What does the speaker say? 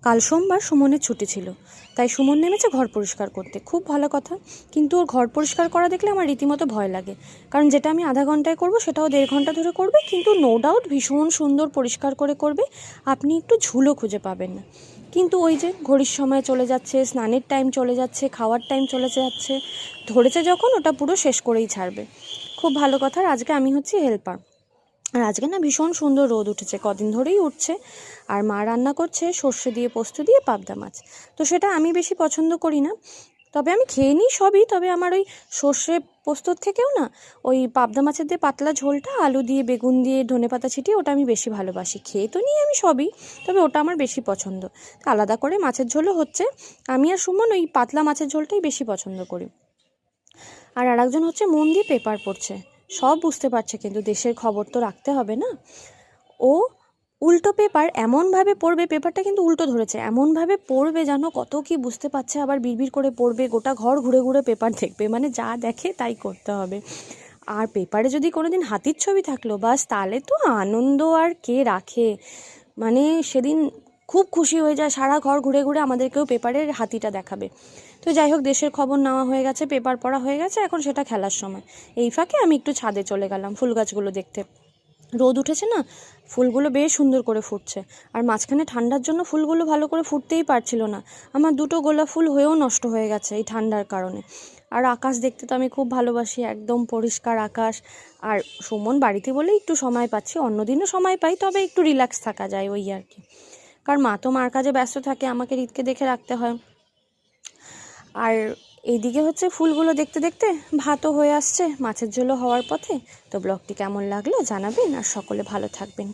কাল সোমবার সুমনের ছুটি ছিল, তাই সুমন নেমেছে ঘর পরিষ্কার করতে। খুব ভালো কথা, কিন্তু ওর ঘর পরিষ্কার করা দেখলে আমার রীতিমতো ভয় লাগে। কারণ যেটা আমি আধা ঘন্টায় করব সেটাও 1.5 ঘন্টা ধরে করবে, কিন্তু নো ডাউট ভীষণ সুন্দর পরিষ্কার করে করবে, আপনি একটু ঝুলও খুঁজে পাবেন না। কিন্তু ওই যে ঘড়ির সময় চলে যাচ্ছে, স্নানের টাইম চলে যাচ্ছে, খাওয়ার টাইম চলে যাচ্ছে, ধরেছে যখন ওটা পুরো শেষ করেই ছাড়বে। খুব ভালো কথা, আজকে আমি হচ্ছি হেল্পার। আর আজকে না ভীষণ সুন্দর রোদ উঠেছে, কদিন ধরেই উঠছে। আর মা রান্না করছে সর্ষে দিয়ে পোস্ত দিয়ে পাবদা মাছ। তো সেটা আমি বেশি পছন্দ করি না, তবে আমি খেয়ে নিই সবই। তবে আমার ওই সর্ষে পোস্তর থেকেও না ওই পাবদা মাছের দিয়ে পাতলা ঝোলটা, আলু দিয়ে বেগুন দিয়ে ধনেপাতা ছিটিয়ে, ওটা আমি বেশি ভালোবাসি। খেয়ে তো নিই আমি সবই, তবে ওটা আমার বেশি পছন্দ। আলাদা করে মাছের ঝোলও হচ্ছে, আমি আর সুমন ওই পাতলা মাছের ঝোলটাই বেশি পছন্দ করি। আর আরেকজন হচ্ছে মন দিয়ে পেপার পড়ছে, সব বুঝতে পারছে, কিন্তু দেশের খবর তো রাখতে হবে না। ও উল্টো পেপার এমনভাবে পড়বে, পেপারটা কিন্তু উল্টো ধরেছে, এমনভাবে পড়বে যেন কত কি বুঝতে পারছে, আবার বিড়বিড় করে পড়বে, গোটা ঘর ঘুরে ঘুরে পেপার দেখবে, মানে যা দেখে তাই করতে হবে। আর পেপারে যদি কোনোদিন হাতির ছবি থাকলো বাস, তাহলে তো আনন্দ আর কে রাখে। মানে সেদিন খুব খুশি হয়ে যায়, সারা ঘর ঘুরে ঘুরে আমাদেরকেও পেপারের হাতিটা দেখাবে। তো যাই হোক, দেশের খবর নেওয়া হয়ে গেছে, পেপার পড়া হয়ে গেছে, এখন সেটা খেলার সময়। এই ফাঁকে আমি একটু ছাদে চলে গেলাম ফুল গাছগুলো দেখতে। রোদ উঠেছে না, ফুলগুলো বেশ সুন্দর করে ফুটছে। আর মাঝখানে ঠান্ডার জন্য ফুলগুলো ভালো করে ফুটতেই পারছিল না। আমার 2টো গোলাপ ফুল হয়েও নষ্ট হয়ে গেছে এই ঠান্ডার কারণে। আর আকাশ দেখতে তো আমি খুব ভালোবাসি, একদম পরিষ্কার আকাশ। আর সুমন বাড়িতে বলেই একটু সময় পাচ্ছি, অন্যদিনও সময় পাই, তবে একটু রিল্যাক্স থাকা যায় ওই আর কি। কারণ মা তো মার কাজে ব্যস্ত থাকে, আমাকে রিতকে দেখে রাখতে হয়। আর এইদিকে হচ্ছে ফুলগুলো দেখতে দেখতে ভাতও হয়ে আসছে, মাছের ঝোলও হওয়ার পথে। তো ব্লগটি কেমন লাগলো জানাবেন, আর সকলে ভালো থাকবেন।